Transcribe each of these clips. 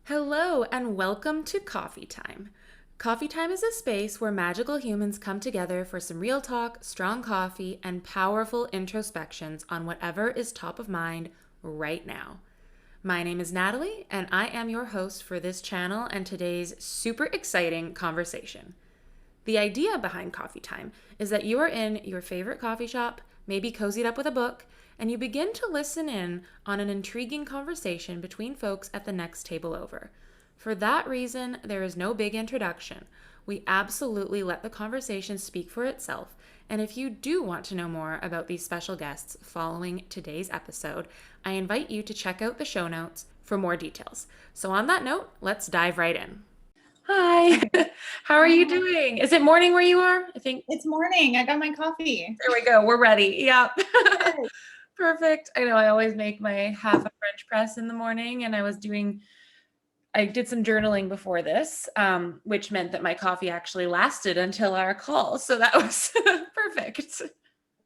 Hello, and welcome to Coffee Time. Coffee Time is a space where magical humans come together for some real talk, strong coffee, and powerful introspections on whatever is top of mind right now. My name is Natalie, and I am your host for this channel and today's super exciting conversation. The idea behind Coffee Time is that you are in your favorite coffee shop, maybe cozied up with a book, and you begin to listen in on an intriguing conversation between folks at the next table over. For that reason, there is no big introduction. We absolutely let the conversation speak for itself. And if you do want to know more about these special guests following today's episode, I invite you to check out the show notes for more details. So, on that note, let's dive right in. Hi, how are you doing? Is it morning where you are? I think It's morning. I got my coffee. there we go. We're ready. Yep. Yes. Perfect. I know I always make my half a French press in the morning, and I did some journaling before this, which meant that my coffee actually lasted until our call. So that was perfect.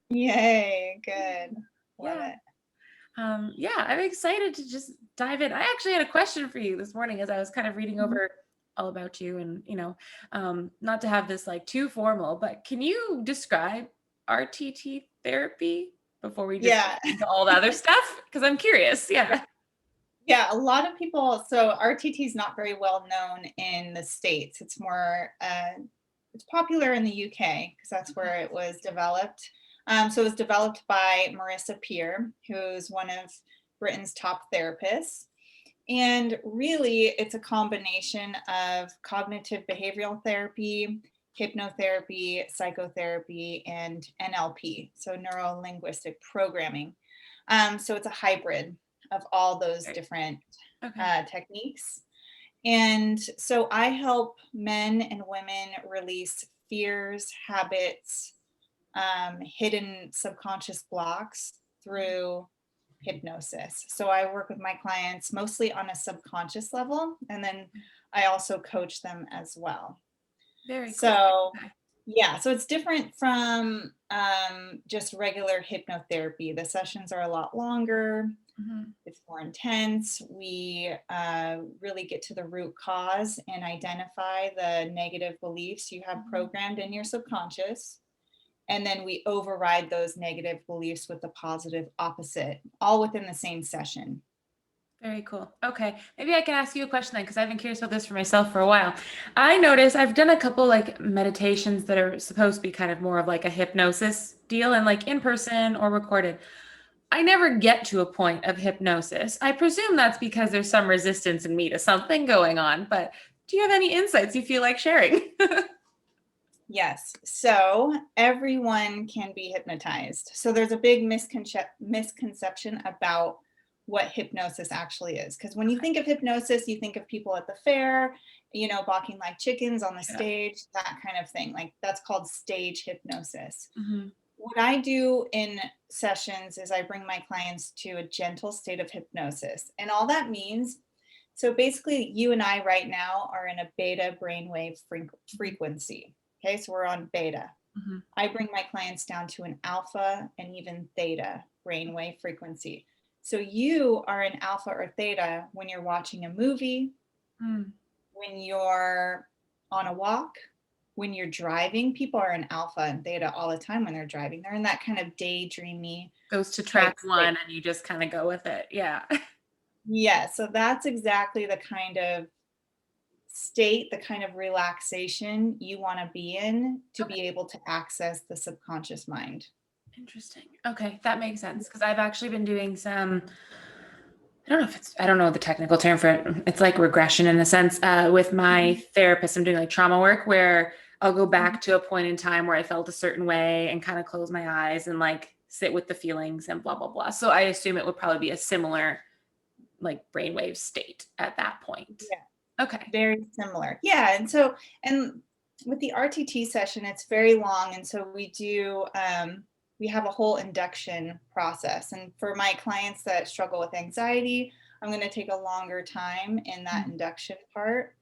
Yay. Good. Love Yeah. it. Yeah, I'm excited to just dive in. I actually had a question for you this morning as I was kind of reading over all about you and, not to have this like too formal, but can you describe RTT therapy before we just Yeah. get into all the other stuff? Because I'm curious. Yeah. Yeah. A lot of people, so RTT is not very well known in the States. It's more, it's popular in the UK because that's where it was developed. So it was developed by Marissa Peer, who's one of Britain's top therapists. And really, it's a combination of cognitive behavioral therapy, hypnotherapy, psychotherapy, and NLP, so neuro linguistic programming. So it's a hybrid of all those Right. different Okay. techniques. And so I help men and women release fears, habits, hidden subconscious blocks through hypnosis. So I work with my clients mostly on a subconscious level, and then I also coach them as well. Very cool. So Okay. yeah, so it's different from just regular hypnotherapy. The sessions are a lot longer. Mhm. It's more intense. We really get to the root cause and identify the negative beliefs you have Mhm. programmed in your subconscious. And then we override those negative beliefs with the positive opposite, all within the same session. Very cool. Okay. Maybe I can ask you a question then, because I've been curious about this for myself for a while. I notice I've done a couple like meditations that are supposed to be kind of more of like a hypnosis deal and like in person or recorded. I never get to a point of hypnosis. I presume that's because there's some resistance in me to something going on, but do you have any insights you feel like sharing? Yes. So everyone can be hypnotized. So there's a big misconception about what hypnosis actually is. Because when you think of hypnosis, you think of people at the fair, balking like chickens on the Yeah. stage, that kind of thing. Like that's called stage hypnosis. Hmm. What I do in sessions is I bring my clients to a gentle state of hypnosis. And all that means, so basically, you and I right now are in a beta brainwave frequency. Okay, so we're on beta. Hmm. I bring my clients down to an alpha and even theta brainwave frequency. So you are in alpha or theta when you're watching a movie, Mm. when you're on a walk, when you're driving. People are in alpha and theta all the time when they're driving. They're in that kind of daydreamy Goes to type track state. one and you just kind of go with it. Yeah. Yeah, so that's exactly the kind of state, the kind of relaxation you want to be in to Okay. be able to access the subconscious mind. Interesting. Okay, that makes sense because I've actually been doing some. I don't know the technical term for it. It's like regression in a sense. With my Mhm. therapist, I'm doing like trauma work where I'll go Mhm. back to a point in time where I felt a certain way and kind of close my eyes and like sit with the feelings and blah, blah, blah. So I assume it would probably be a similar like brainwave state at that point. Yeah, Okay. very similar. Yeah, and with the RTT session, it's very long, and so we have a whole induction process. And for my clients that struggle with anxiety, I'm going to take a longer time in that Mm. induction part.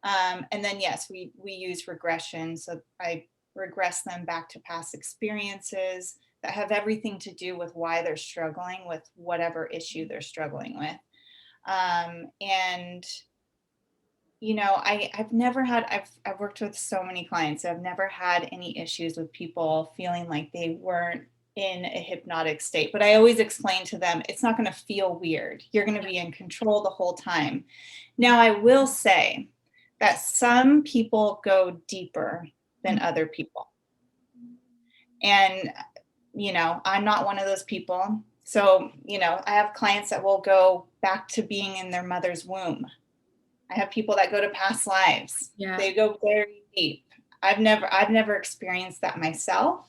And then yes, we use regression. So I regress them back to past experiences that have everything to do with why they're struggling with whatever issue they're struggling with. And I've never had, I've worked with so many clients. I've never had any issues with people feeling like they weren't in a hypnotic state. But I always explain to them, it's not going to feel weird. You're going to be in control the whole time. Now, I will say that some people go deeper than other people. And, I'm not one of those people. So, I have clients that will go back to being in their mother's womb. I have people that go to past lives. Yeah. They go very deep. I've never experienced that myself.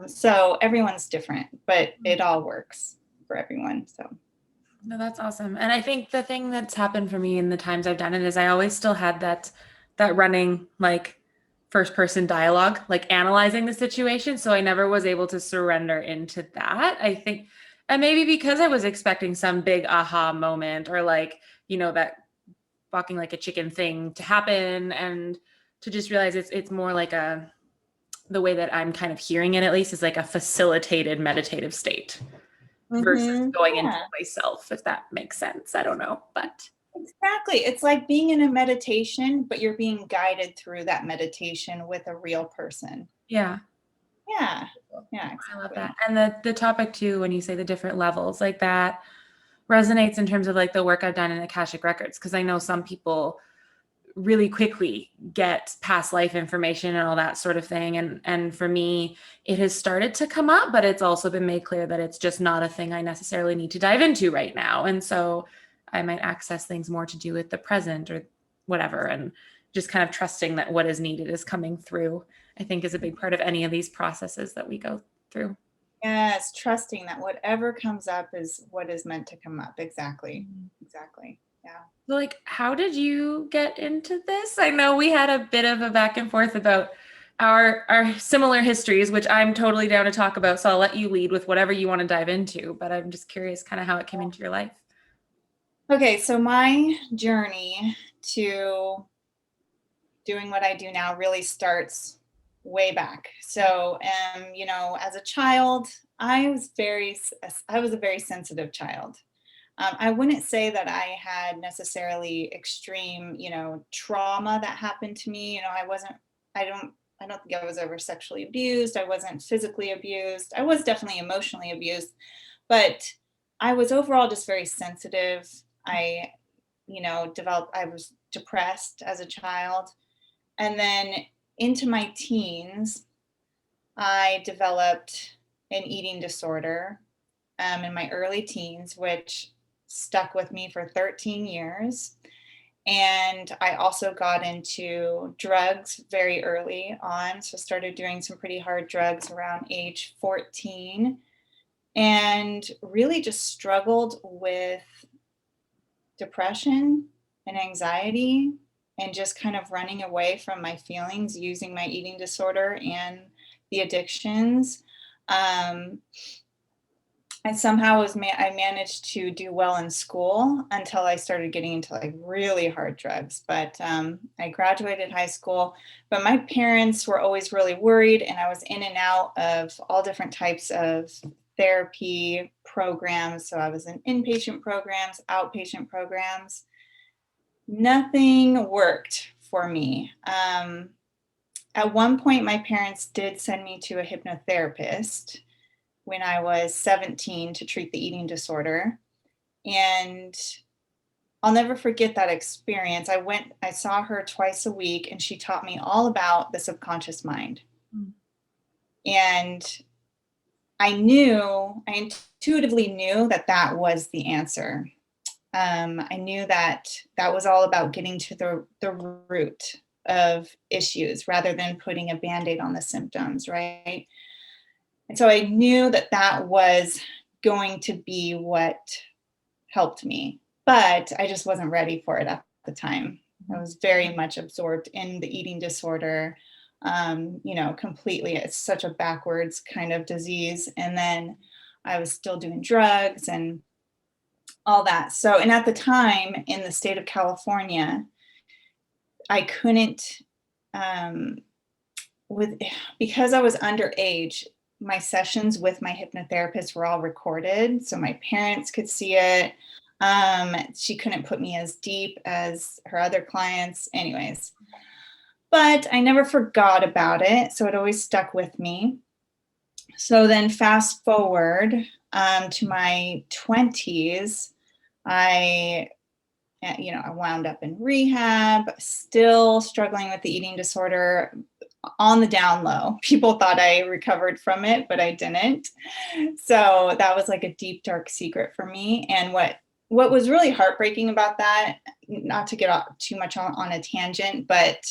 So everyone's different, but it all works for everyone. So. No, that's awesome. And I think the thing that's happened for me in the times I've done it is I always still had that running like first person dialogue, like analyzing the situation. So I never was able to surrender into that. I think, and maybe because I was expecting some big aha moment or like, that walking like a chicken thing to happen, and to just realize it's more like the way that I'm kind of hearing it, at least, is like a facilitated meditative state versus going into Yeah, myself, if that makes sense. I don't know, but exactly. It's like being in a meditation, but you're being guided through that meditation with a real person. yeah. Yeah. Yeah, I love that. exactly. And the topic too, when you say the different levels, like that resonates in terms of like the work I've done in Akashic Records, because I know some people really quickly get past life information and all that sort of thing. And for me, it has started to come up, but it's also been made clear that it's just not a thing I necessarily need to dive into right now. And so I might access things more to do with the present or whatever. And just kind of trusting that what is needed is coming through, I think, is a big part of any of these processes that we go through. Yes, trusting that whatever comes up is what is meant to come up. Exactly. Exactly. Yeah. Like, how did you get into this? I know we had a bit of a back and forth about our similar histories, which I'm totally down to talk about. So I'll let you lead with whatever you want to dive into, but I'm just curious kind of how it came into your life. Okay, so my journey to doing what I do now really starts way back. So, as a child, I was a very sensitive child. I wouldn't say that I had necessarily extreme, trauma that happened to me. I don't think I was ever sexually abused. I wasn't physically abused. I was definitely emotionally abused, but I was overall just very sensitive. I, I was depressed as a child. And then into my teens, I developed an eating disorder in my early teens, which stuck with me for 13 years. And I also got into drugs very early on. So started doing some pretty hard drugs around age 14, and really just struggled with depression and anxiety, and just kind of running away from my feelings using my eating disorder and the addictions. Um, I somehow I managed to do well in school until I started getting into like really hard drugs. But I graduated high school, but my parents were always really worried, and I was in and out of all different types of therapy programs. So I was in inpatient programs, outpatient programs. Nothing worked for me. At one point, my parents did send me to a hypnotherapist when I was 17 to treat the eating disorder. And I'll never forget that experience. I saw her twice a week, and she taught me all about the subconscious mind. Mm. And I intuitively knew that that was the answer. I knew that that was all about getting to the root of issues rather than putting a band aid on the symptoms, right? And so I knew that that was going to be what helped me, but I just wasn't ready for it at the time. I was very much absorbed in the eating disorder, completely. It's such a backwards kind of disease. And then I was still doing drugs and all that. So, and at the time in the state of California, I couldn't, um, with because I was underage, my sessions with my hypnotherapist were all recorded, so my parents could see it. She couldn't put me as deep as her other clients, anyways. But I never forgot about it, so it always stuck with me. So then fast forward to my 20s, I I wound up in rehab, still struggling with the eating disorder on the down low. People thought I recovered from it, but I didn't. So that was like a deep, dark secret for me. And what was really heartbreaking about that, not to get off too much on a tangent, but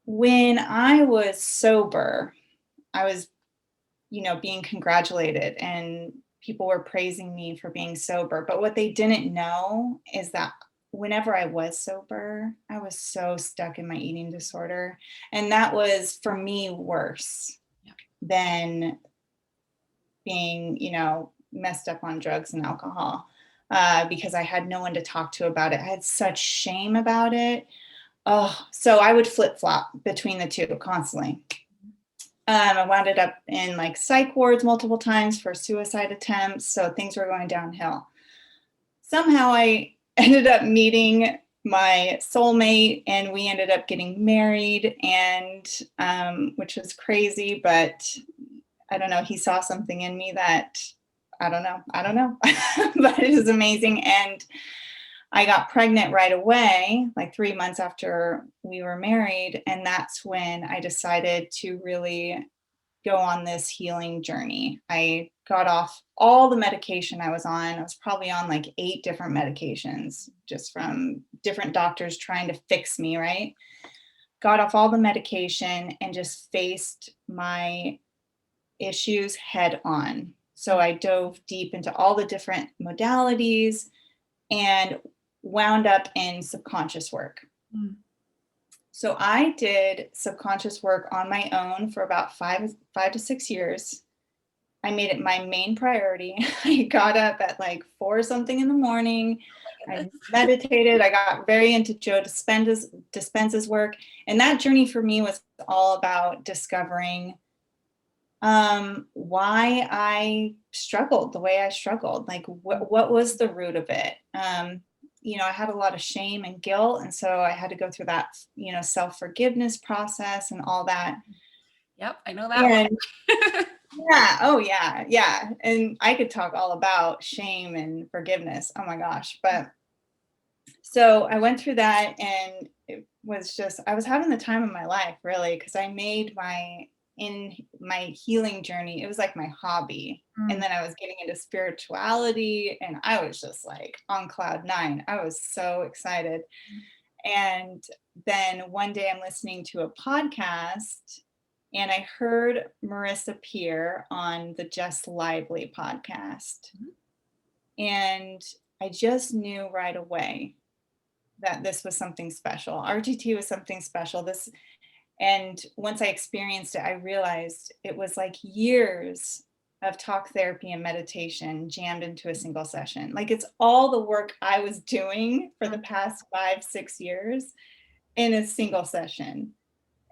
when I was sober, I was, being congratulated and people were praising me for being sober. But what they didn't know is that whenever I was sober, I was so stuck in my eating disorder. And that was for me worse Yeah. than being, messed up on drugs and alcohol, because I had no one to talk to about it. I had such shame about it. Oh, so I would flip flop between the two constantly. I wound up in like psych wards multiple times for suicide attempts. So things were going downhill. Somehow I ended up meeting my soulmate and we ended up getting married, and which was crazy, but I don't know, he saw something in me that I don't know, but it was amazing. And I got pregnant right away, like 3 months after we were married. And that's when I decided to really go on this healing journey. I got off all the medication I was on. I was probably on like 8 different medications just from different doctors trying to fix me, right? Got off all the medication and just faced my issues head on. So I dove deep into all the different modalities and wound up in subconscious work. Mm. So I did subconscious work on my own for about 5 to 6 years. I made it my main priority. I got up at like 4 something in the morning. I meditated. I got very into Joe Dispenza's work. And that journey for me was all about discovering why I struggled the way I struggled. Like what was the root of it? I had a lot of shame and guilt. And so I had to go through that, self-forgiveness process and all that. Yep, I know that And one. yeah, oh yeah, yeah. And I could talk all about shame and forgiveness. Oh my gosh. But so I went through that and it was just, I was having the time of my life really, because I made in my healing journey, it was like my hobby. And Mm. then I was getting into spirituality and I was just like on cloud nine. I was so excited. And then one day I'm listening to a podcast and I heard Marissa Peer on the Just Lively podcast. Mhm. And I just knew right away that this was something special. RTT was something special. And once I experienced it, I realized it was like years of talk therapy and meditation jammed into a single session. Like it's all the work I was doing for the past 5, 6 years in a single session.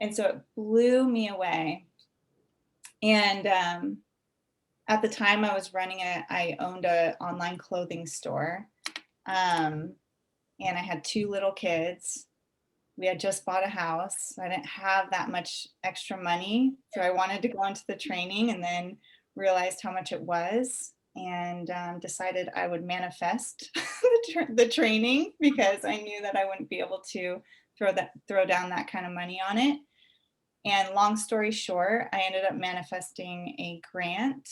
And so it blew me away. And at the time I owned an online clothing store. And I had 2 little kids. We had just bought a house. So I didn't have that much extra money. So I wanted to go into the training and then realized how much it was and decided I would manifest the training because I knew that I wouldn't be able to throw down that kind of money on it. And long story short, I ended up manifesting a grant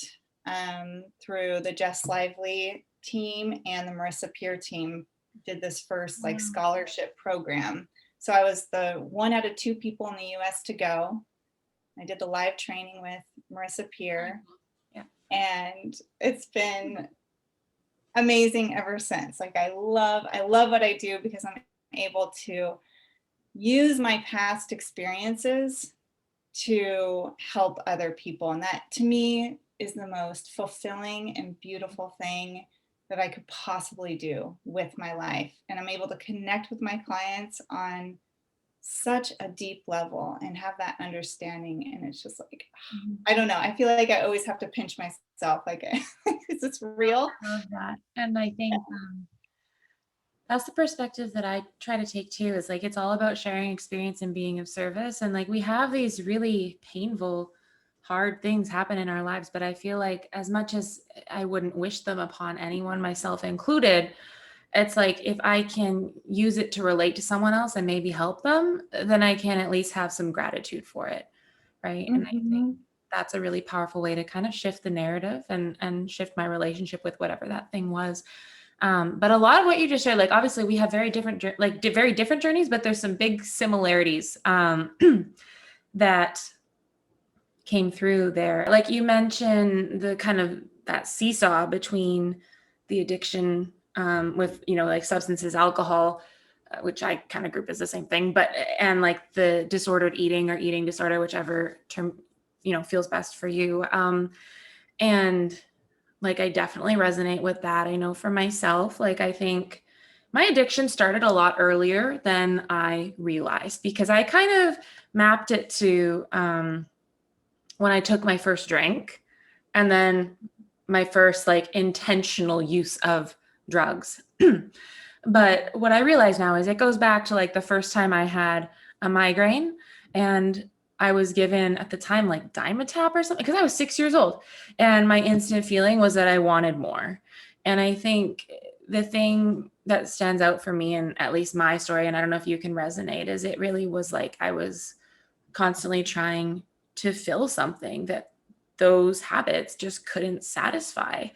through the Just Lively team and the Marissa Peer team did this first like scholarship program. So I was the 1 out of 2 people in the US to go. I did the live training with Marissa Peer, Yeah. and it's been amazing ever since. Like I love what I do because I'm able to use my past experiences to help other people. And that to me is the most fulfilling and beautiful thing that I could possibly do with my life. And I'm able to connect with my clients on such a deep level and have that understanding. And it's just like, Mhm. I don't know. I feel like I always have to pinch myself. Like, is this real? I love that. And I think that's the perspective that I try to take too, is like it's all about sharing experience and being of service. And like we have these really painful, hard things happen in our lives, but I feel like as much as I wouldn't wish them upon anyone, myself included, it's like if I can use it to relate to someone else and maybe help them, then I can at least have some gratitude for it. Right. And I think Mhm. that's a really powerful way to kind of shift the narrative and shift my relationship with whatever that thing was. But a lot of what you just shared, like obviously we have very different, very different journeys, but there's some big similarities that came through there. Like you mentioned the kind of that seesaw between the addiction with, like substances, alcohol, which I kind of group as the same thing, but, and like the disordered eating or eating disorder, whichever term, feels best for you. And like, I definitely resonate with that. I know for myself, like, I think my addiction started a lot earlier than I realized because I kind of mapped it to when I took my first drink and then my first like intentional use of drugs. But what I realize now is it goes back to like the first time I had a migraine and I was given at the time like Dimetap or something because I was 6 years old. And my instant feeling was that I wanted more. And I think the thing that stands out for me, and at least my story, and I don't know if you can resonate, is it really was like I was constantly trying to fill something that those habits just couldn't satisfy.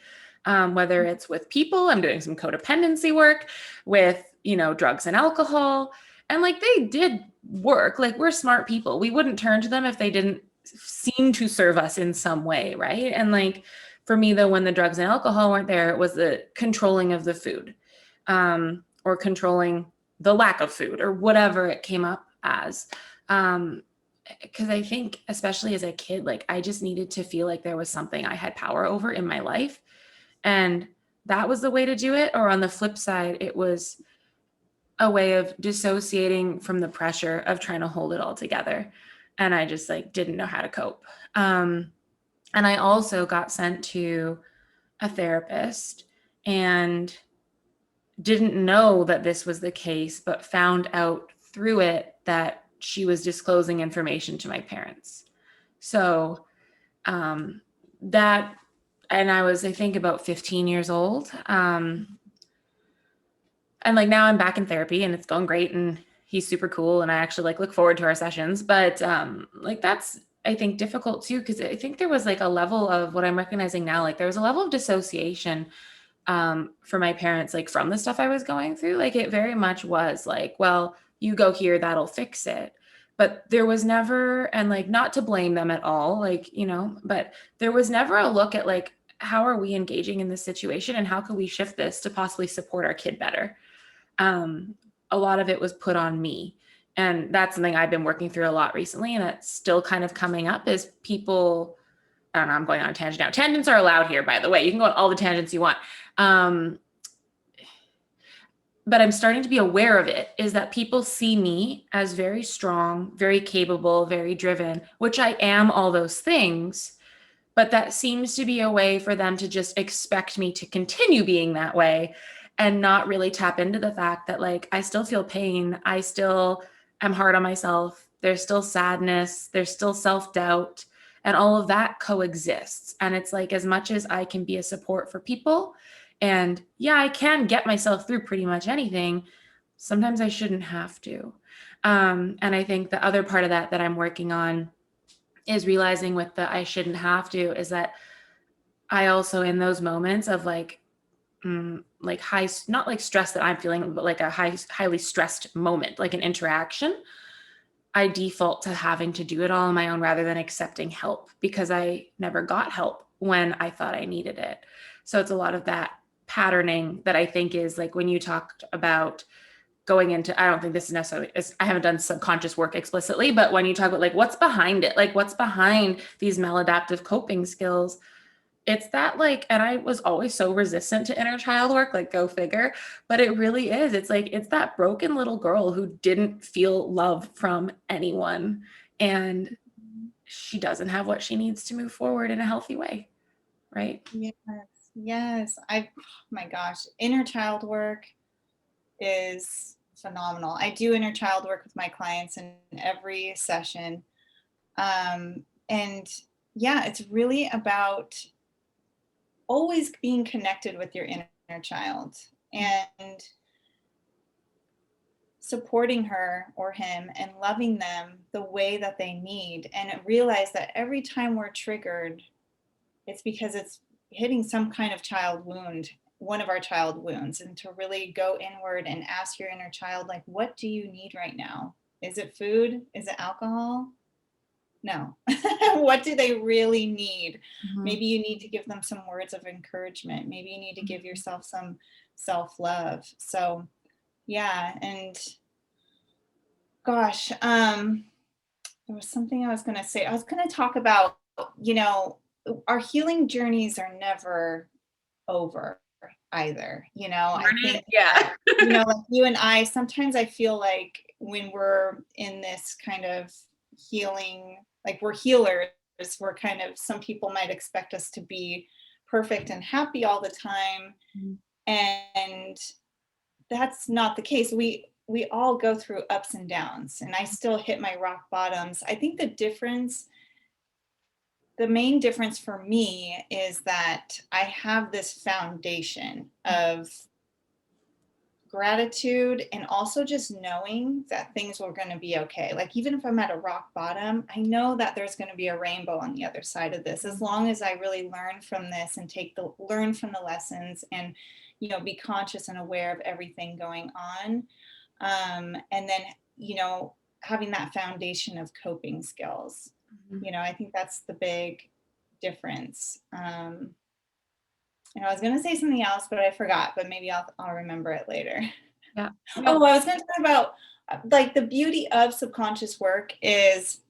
Whether it's with people, I'm doing some codependency work with, drugs and alcohol. And like they did work, like we're smart people. We wouldn't turn to them if they didn't seem to serve us in some way. Right. And like for me, though, when the drugs and alcohol weren't there, it was the controlling of the food or controlling the lack of food or whatever it came up as. Because I think, especially as a kid, like I just needed to feel like there was something I had power over in my life. And that was the way to do it. Or on the flip side, it was a way of dissociating from the pressure of trying to hold it all together. And I just like didn't know how to cope. And I also got sent to a therapist and didn't know that this was the case, but found out through it that she was disclosing information to my parents. So that, and I was, I think, about 15 years old. And like now I'm back in therapy and it's going great and he's super cool and I actually like look forward to our sessions. But like that's, I think, difficult too, because I think there was like a level of what I'm recognizing now, like there was a level of dissociation for my parents, like from the stuff I was going through. Like it very much was like, well, you go here, that'll fix it. But there was never, and like not to blame them at all, like, but there was never a look at like, how are we engaging in this situation and how can we shift this to possibly support our kid better? um, a lot of it was put on me. And that's something I've been working through a lot recently. And that's still kind of coming up is people, I don't know, I'm going on a tangent now. Tangents are allowed here, by the way. You can go on all the tangents you want. But I'm starting to be aware of it, is that people see me as very strong, very capable, very driven, which I am all those things. But that seems to be a way for them to just expect me to continue being that way and not really tap into the fact that like I still feel pain. I still am hard on myself. There's still sadness. There's still self-doubt. And all of that coexists. And it's like as much as I can be a support for people, and yeah, I can get myself through pretty much anything, sometimes I shouldn't have to. And I think the other part of that I'm working on is realizing with the I shouldn't have to is that I also in those moments of like high, not like stress that I'm feeling, but like a highly stressed moment, like an interaction, I default to having to do it all on my own rather than accepting help because I never got help when I thought I needed it. So it's a lot of that patterning that I think is like when you talked about going into, I don't think this is necessarily, I haven't done subconscious work explicitly, but when you talk about like what's behind it, like what's behind these maladaptive coping skills, It's that like, and I was always so resistant to inner child work, like go figure, but it really is. It's like, it's that broken little girl who didn't feel love from anyone. And she doesn't have what she needs to move forward in a healthy way. Right. Yes, yes. Oh my gosh, inner child work is phenomenal. I do inner child work with my clients in every session. And yeah, it's really about always being connected with your inner child and supporting her or him and loving them the way that they need. And realize that every time we're triggered, it's because it's hitting some kind of child wound, one of our child wounds, and to really go inward and ask your inner child, like, what do you need right now? Is it food? Is it alcohol? No. What do they really need? Maybe you need to give them some words of encouragement. Maybe you need to give yourself some self-love. So yeah, and gosh, there was something I was going to say. I was going to talk about, you know, our healing journeys are never over either. I think Yeah. that, like you and I, sometimes I feel like when we're in this kind of healing, like we're healers, we're kind of, some people might expect us to be perfect and happy all the time. And that's not the case. We all go through ups and downs, and I still hit my rock bottoms. I think the main difference for me is that I have this foundation of gratitude and also just knowing that things are going to be okay. Like, even if I'm at a rock bottom, I know that there's going to be a rainbow on the other side of this, as long as I really learn from this and learn from the lessons and, be conscious and aware of everything going on. And then, having that foundation of coping skills. I think that's the big difference. And I was going to say something else, but I forgot, but maybe I'll remember it later. Yeah. Oh, I was going to talk about like the beauty of subconscious work is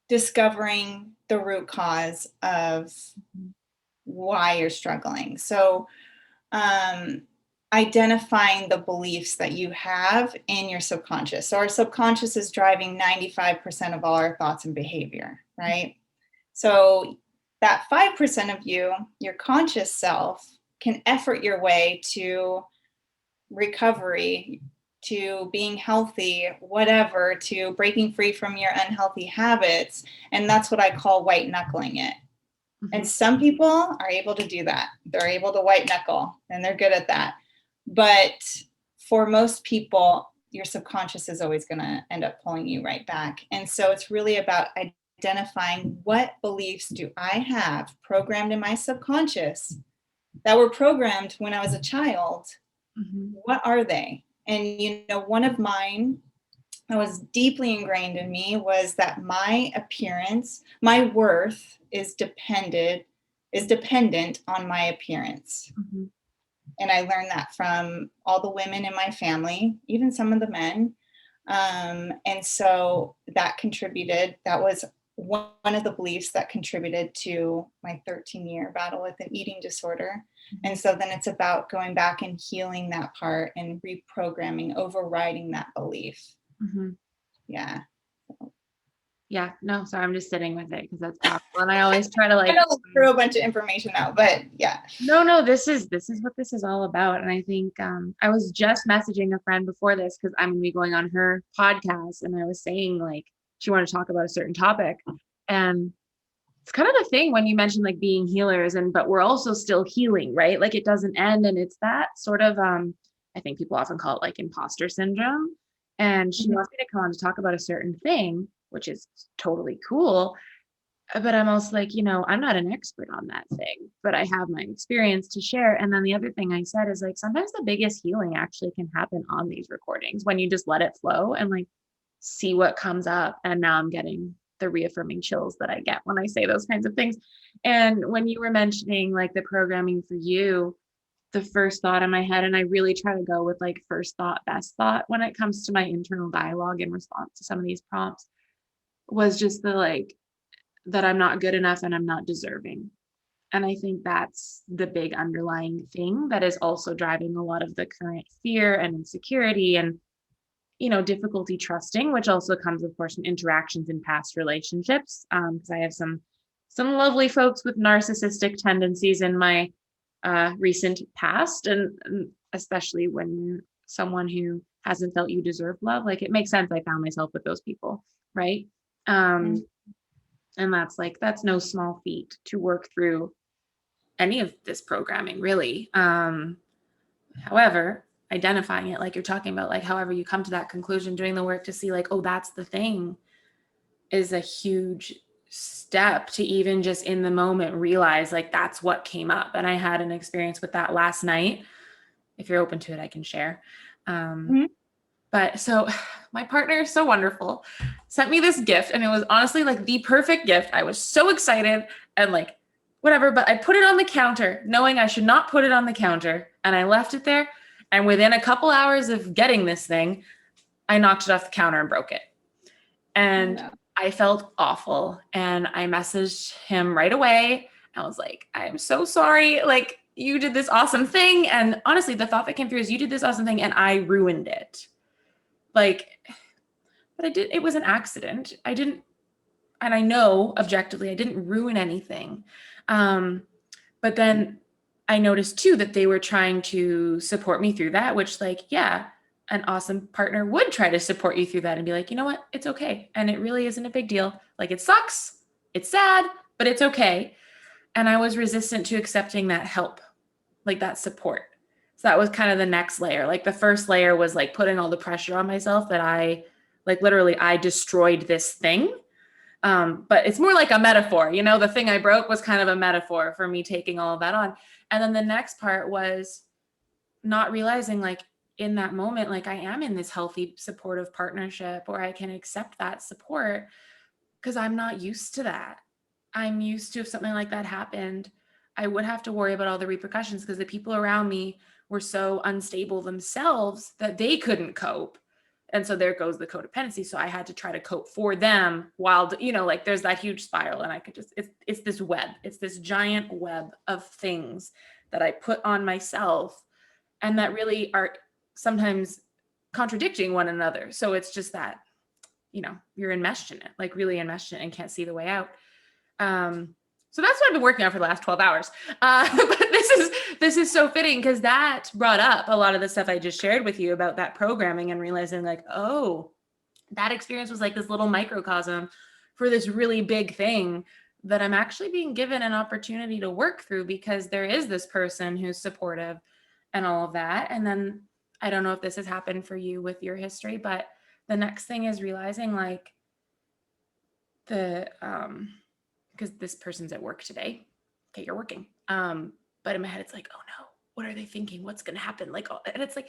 discovering the root cause of why you're struggling. So, identifying the beliefs that you have in your subconscious. So our subconscious is driving 95% of all our thoughts and behavior, right? So that 5% of you, your conscious self, can effort your way to recovery, to being healthy, whatever, to breaking free from your unhealthy habits. And that's what I call white knuckling it. And some people are able to do that. They're able to white knuckle and they're good at that. But for most people, your subconscious is always going to end up pulling you right back. And so it's really about identifying, what beliefs do I have programmed in my subconscious that were programmed when I was a child? What are they? And, one of mine that was deeply ingrained in me was that my appearance, my worth is dependent on my appearance. And I learned that from all the women in my family, even some of the men. And so that was one of the beliefs that contributed to my 13-year battle with an eating disorder. And so then it's about going back and healing that part and reprogramming, overriding that belief. Yeah. Yeah. No, sorry. I'm just sitting with it because that's powerful. And I always try to I know through a bunch of information out, but yeah. No, this is what this is all about. And I think I was just messaging a friend before this because I'm gonna be going on her podcast, and I was saying like she wanted to talk about a certain topic. And it's kind of the thing when you mentioned like being healers, but we're also still healing, right? Like it doesn't end. And it's that sort of I think people often call it like imposter syndrome. And she wants me to come on to talk about a certain thing, which is totally cool. But I'm also like, I'm not an expert on that thing, but I have my experience to share. And then the other thing I said is like, sometimes the biggest healing actually can happen on these recordings when you just let it flow and like see what comes up. And now I'm getting the reaffirming chills that I get when I say those kinds of things. And when you were mentioning like the programming for you, the first thought in my head, and I really try to go with like first thought, best thought when it comes to my internal dialogue in response to some of these prompts, was just the like, that I'm not good enough and I'm not deserving. And I think that's the big underlying thing that is also driving a lot of the current fear and insecurity and, difficulty trusting, which also comes, of course, from interactions in past relationships. Because I have some lovely folks with narcissistic tendencies in my recent past, and especially when you're someone who hasn't felt you deserve love, like it makes sense. I found myself with those people, right? Mm. And that's no small feat to work through any of this programming, really. However, identifying it, like you're talking about, like however you come to that conclusion, doing the work to see like, oh, that's the thing, is a huge step to even just in the moment realize like that's what came up. And I had an experience with that last night. If you're open to it, I can share. Mhm. But so my partner is so wonderful, sent me this gift, and it was honestly like the perfect gift. I was so excited and like whatever, but I put it on the counter knowing I should not put it on the counter, and I left it there. And within a couple hours of getting this thing, I knocked it off the counter and broke it. And No. I felt awful. And I messaged him right away. I was like, I'm so sorry. Like, you did this awesome thing. And honestly, the thought that came through is you did this awesome thing and I ruined it. Like, but it was an accident. And I know objectively, I didn't ruin anything. But then I noticed too that they were trying to support me through that, which, like, yeah, an awesome partner would try to support you through that and be like, you know what, it's okay. And it really isn't a big deal. Like, it sucks, it's sad, but it's okay. And I was resistant to accepting that help, like that support. So that was kind of the next layer. Like the first layer was like putting all the pressure on myself that I destroyed this thing. But it's more like a metaphor, the thing I broke was kind of a metaphor for me taking all of that on. And then the next part was not realizing, like, in that moment, like I am in this healthy, supportive partnership where I can accept that support because I'm not used to that. I'm used to if something like that happened, I would have to worry about all the repercussions because the people around me were so unstable themselves that they couldn't cope. And so there goes the codependency. So I had to try to cope for them while, like there's that huge spiral, and I could just, it's this web, it's this giant web of things that I put on myself and that really are sometimes contradicting one another. So it's just that, you're enmeshed in it, like really enmeshed in it and can't see the way out. So that's what I've been working on for the last 12 hours. But this is so fitting because that brought up a lot of the stuff I just shared with you about that programming and realizing like, oh, that experience was like this little microcosm for this really big thing that I'm actually being given an opportunity to work through because there is this person who's supportive and all of that. And then I don't know if this has happened for you with your history, but the next thing is realizing like because this person's at work today. Okay, you're working. But in my head, it's like, oh no, what are they thinking? What's going to happen? Like, and it's like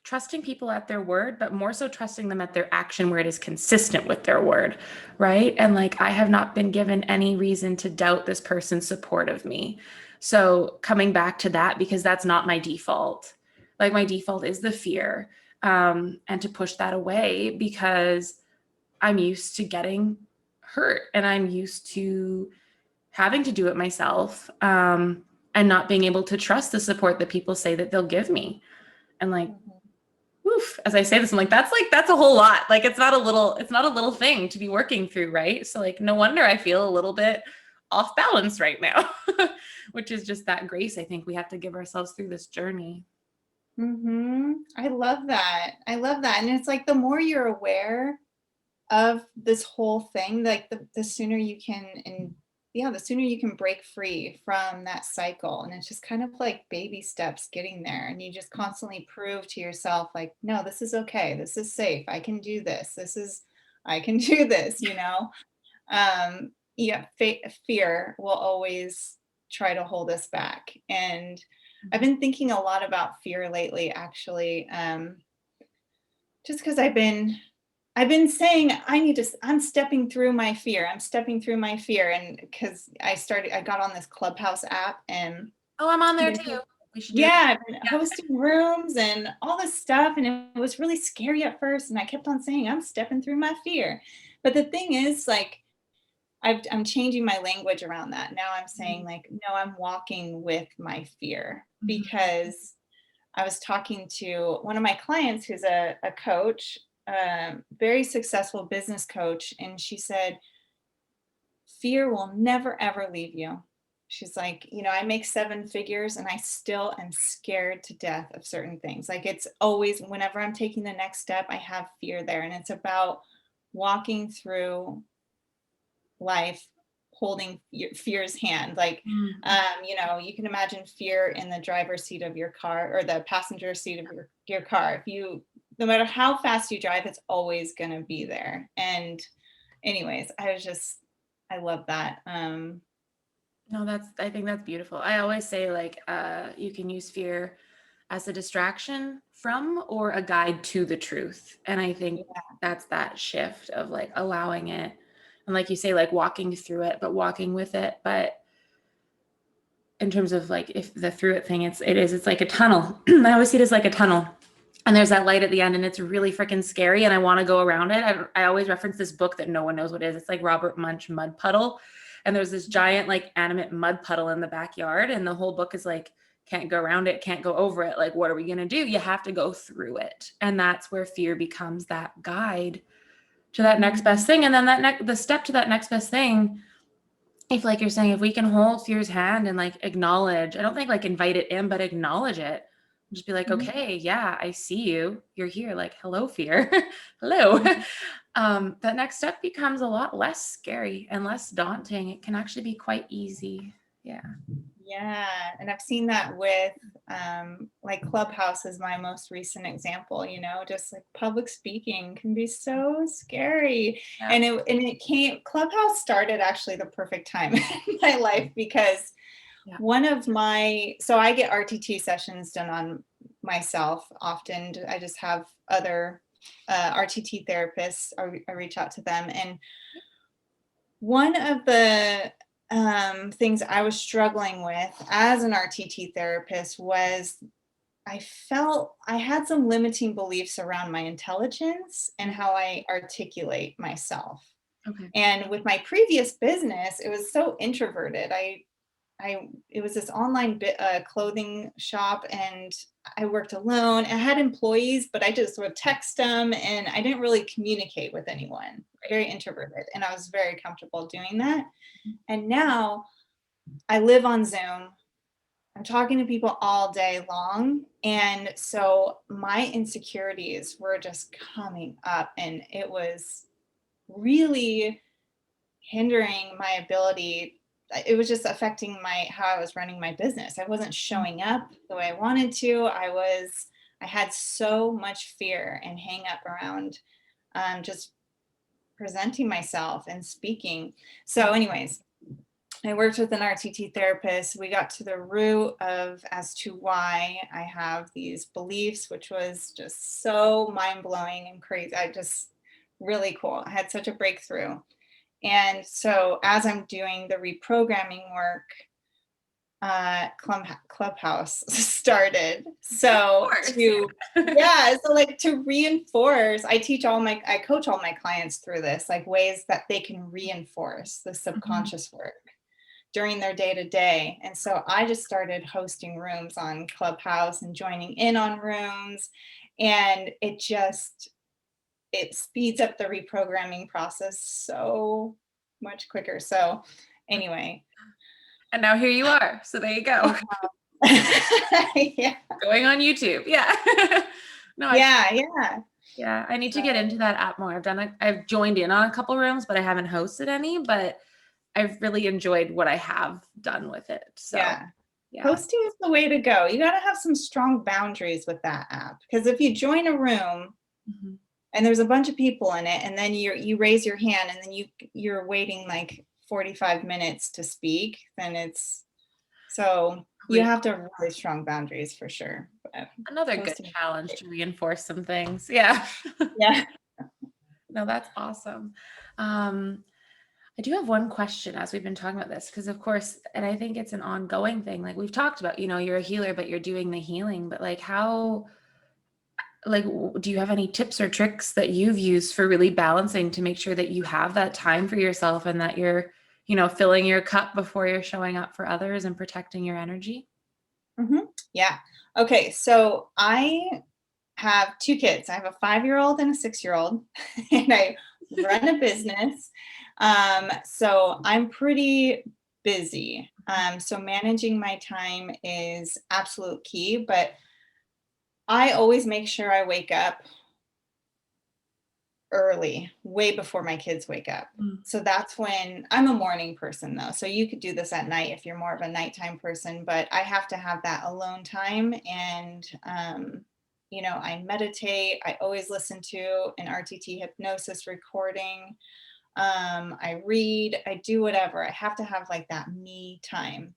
trusting people at their word, but more so trusting them at their action where it is consistent with their word, right? And like, I have not been given any reason to doubt this person's support of me. So coming back to that, because that's not my default. Like my default is the fear, and to push that away because I'm used to getting hurt and I'm used to having to do it myself, and not being able to trust the support that people say that they'll give me. And like, oof, as I say this, I'm like, that's a whole lot. Like, it's not a little thing to be working through. Right. So like, no wonder I feel a little bit off balance right now, which is just that grace. I think we have to give ourselves through this journey. I love that. I love that. And it's like, the more you're aware of this whole thing, like the sooner you can, and yeah, the sooner you can break free from that cycle. And it's just kind of like baby steps getting there. And you just constantly prove to yourself, like, no, this is okay. This is safe. I can do this. I can do this. Yeah, fear will always try to hold us back. And I've been thinking a lot about fear lately, actually, just because I've been saying I'm stepping through my fear. I'm stepping through my fear. And because I got on this Clubhouse app and Oh, I'm on there too. We should do it. yeah, I've been hosting rooms and all this stuff. And it was really scary at first. And I kept on saying, I'm stepping through my fear. But the thing is, like, I'm changing my language around that. Now I'm saying like, no, I'm walking with my fear, because I was talking to one of my clients who's a coach, very successful business coach. And she said, fear will never, ever leave you. She's like, I make 7 figures and I still am scared to death of certain things. Like, it's always, whenever I'm taking the next step, I have fear there. And it's about walking through life holding your fear's hand. Like, you can imagine fear in the driver's seat of your car, or the passenger seat of your car. If you, no matter how fast you drive, it's always going to be there. And anyways, I love that. No, I think that's beautiful. I always say like, you can use fear as a distraction from or a guide to the truth. And I think that's that shift of like allowing it. And like you say, like walking through it, but walking with it. But in terms of like, if the through it thing, it's like a tunnel. I always see it as like a tunnel. And there's that light at the end, and it's really freaking scary. And I want to go around it. I always reference this book that no one knows what it is. It's like Robert Munch Mud Puddle. And there's this giant like animate mud puddle in the backyard. And the whole book is like, can't go around it, can't go over it. Like, what are we going to do? You have to go through it. And that's where fear becomes that guide to that next best thing. And then the step to that next best thing, if like you're saying, if we can hold fear's hand and like acknowledge, I don't think like invite it in, but acknowledge it. Just be like, okay, yeah, I see you. You're here. Like, hello, fear. Hello. That next step becomes a lot less scary and less daunting. It can actually be quite easy. Yeah. Yeah. And I've seen that with like Clubhouse is my most recent example, just like public speaking can be so scary. Yeah. And Clubhouse started actually the perfect time in my life, because so I get RTT sessions done on myself often. I just have other RTT therapists. I reach out to them. And one of the things I was struggling with as an RTT therapist was I felt I had some limiting beliefs around my intelligence and how I articulate myself. Okay. And with my previous business, it was so introverted. It was this online clothing shop, and I worked alone. I had employees, but I just would text them, and I didn't really communicate with anyone. Very introverted, and I was very comfortable doing that. And now I live on Zoom. I'm talking to people all day long. And so my insecurities were just coming up, and it was really hindering my ability. It was just affecting how I was running my business. I wasn't showing up the way I wanted to. I had so much fear and hang up around just presenting myself and speaking. So anyways, I worked with an RTT therapist. We got to the root as to why I have these beliefs, which was just so mind-blowing and crazy. Really cool. I had such a breakthrough. And so as I'm doing the reprogramming work, Clubhouse started. So to reinforce, I coach all my clients through this, like ways that they can reinforce the subconscious work during their day-to-day. And so I just started hosting rooms on Clubhouse and joining in on rooms. And it speeds up the reprogramming process so much quicker. So anyway. And now here you are. So there you go. Yeah. Going on YouTube. Yeah. Yeah. I need to get into that app more. I've joined in on a couple rooms, but I haven't hosted any, but I've really enjoyed what I have done with it. So yeah. Hosting is the way to go. You got to have some strong boundaries with that app, because if you join a room and there's a bunch of people in it, and then you raise your hand, and then you're waiting like 45 minutes to speak, then you have to have really strong boundaries for sure. But another good challenge to reinforce some things. Yeah. Yeah. No, that's awesome. I do have one question as we've been talking about this, because of course, and I think it's an ongoing thing. Like we've talked about, you're a healer, but you're doing the healing, but like do you have any tips or tricks that you've used for really balancing to make sure that you have that time for yourself and that you're filling your cup before you're showing up for others and protecting your energy? Yeah. Okay. So I have two kids. I have a 5-year-old and a 6-year-old, and I run a business. So I'm pretty busy. So managing my time is absolute key, but I always make sure I wake up early, way before my kids wake up. Mm. So that's when I'm a morning person though. So you could do this at night if you're more of a nighttime person, but I have to have that alone time. And, I meditate. I always listen to an RTT hypnosis recording. I read, I do whatever. I have to have like that me time.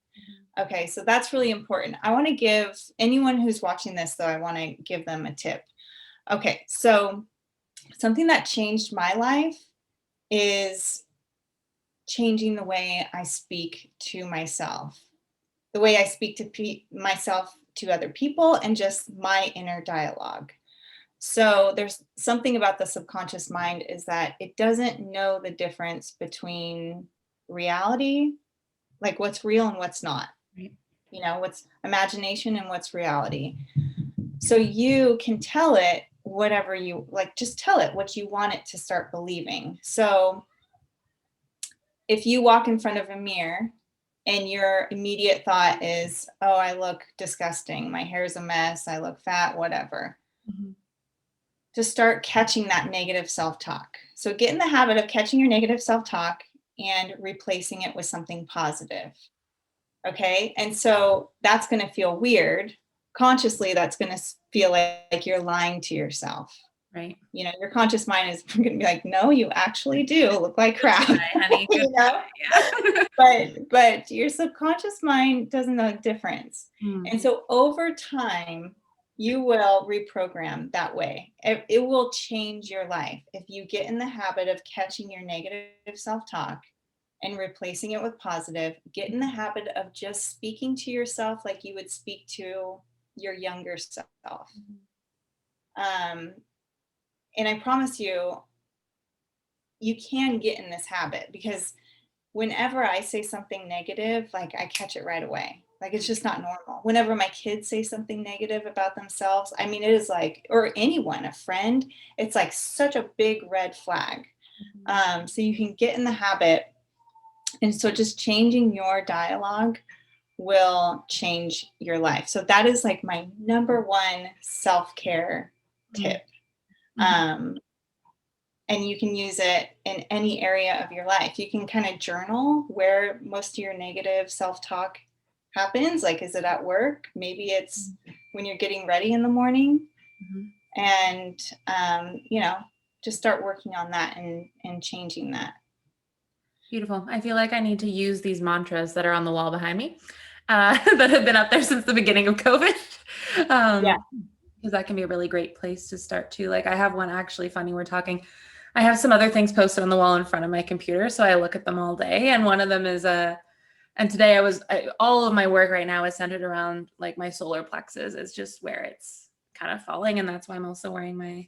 Okay. So that's really important. I want to give anyone who's watching this though, I want to give them a tip. Okay. So something that changed my life is changing the way I speak to myself, the way I speak to myself to other people, and just my inner dialogue. So there's something about the subconscious mind is that it doesn't know the difference between reality, like what's real and what's not, Right. what's imagination and what's reality. So you can tell it whatever you like, just tell it what you want it to start believing. So if you walk in front of a mirror and your immediate thought is, oh, I look disgusting, my hair's a mess, I look fat, whatever, to start catching that negative self-talk. So get in the habit of catching your negative self-talk and replacing it with something positive. Okay. And so that's going to feel weird. Consciously, that's going to feel like you're lying to yourself. Right. Your conscious mind is going to be like, no, you actually do look like crap. Hi, honey. Yeah. But your subconscious mind doesn't know the difference. Mm. And so over time, you will reprogram that way. It will change your life if you get in the habit of catching your negative self-talk and replacing it with positive. Get in the habit of just speaking to yourself like you would speak to your younger self. And I promise you, you can get in this habit, because whenever I say something negative, like I catch it right away. Like it's just not normal. Whenever my kids say something negative about themselves, I mean, it is like, or anyone, a friend, it's like such a big red flag. So you can get in the habit. And so just changing your dialogue will change your life. So that is like my number one self-care tip. And you can use it in any area of your life. You can kind of journal where most of your negative self-talk happens. Like, is it at work? Maybe it's when you're getting ready in the morning. And, just start working on that and changing that. Beautiful. I feel like I need to use these mantras that are on the wall behind me that have been up there since the beginning of COVID. Yeah. Because that can be a really great place to start too. Like I have one, actually funny, we're talking, I have some other things posted on the wall in front of my computer, so I look at them all day. And one of them is and today all of my work right now is centered around like my solar plexus. It's just where it's kind of falling. And that's why I'm also wearing my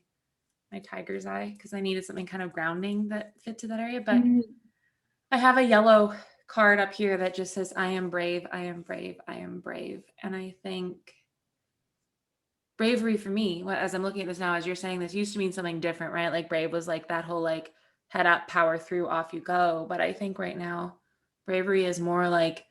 tiger's eye, because I needed something kind of grounding that fit to that area. But I have a yellow card up here that just says, I am brave, I am brave, I am brave. And I think bravery for me, as I'm looking at this now, as you're saying this, used to mean something different, right? Like brave was like that whole like head up, power through, off you go. But I think right now, bravery is more like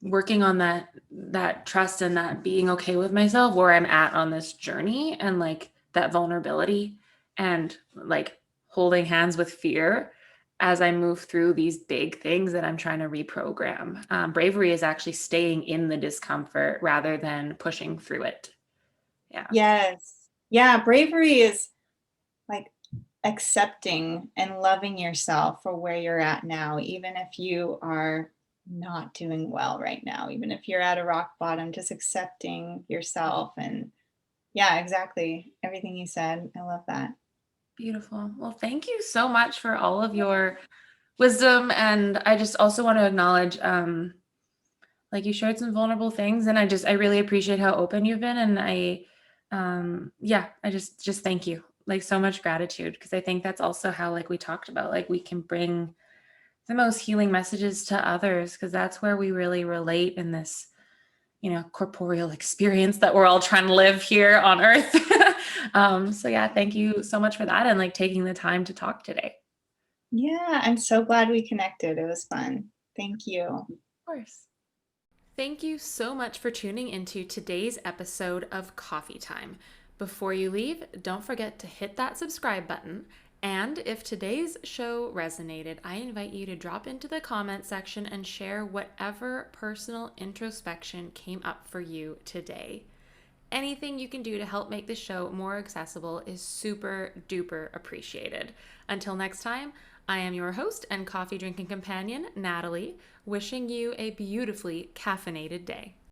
working on that trust and that being okay with myself, where I'm at on this journey, and like that vulnerability, and like holding hands with fear as I move through these big things that I'm trying to reprogram. Bravery is actually staying in the discomfort rather than pushing through it. Yeah. Yes. Yeah. Bravery is like accepting and loving yourself for where you're at now, even if you are not doing well right now, even if you're at a rock bottom, just accepting yourself. And yeah, exactly. Everything you said. I love that. Beautiful. Well, thank you so much for all of your wisdom. And I just also want to acknowledge, like you shared some vulnerable things, and I really appreciate how open you've been. And I just thank you, like so much gratitude, because I think that's also how, like we talked about, like we can bring the most healing messages to others, because that's where we really relate in this, corporeal experience that we're all trying to live here on earth. So yeah, thank you so much for that and like taking the time to talk today. Yeah, I'm so glad we connected. It was fun. Thank you. Of course. Thank you so much for tuning into today's episode of Coffee Time. Before you leave, don't forget to hit that subscribe button. And if today's show resonated, I invite you to drop into the comment section and share whatever personal introspection came up for you today. Anything you can do to help make the show more accessible is super duper appreciated. Until next time, I am your host and coffee drinking companion, Natalie, wishing you a beautifully caffeinated day.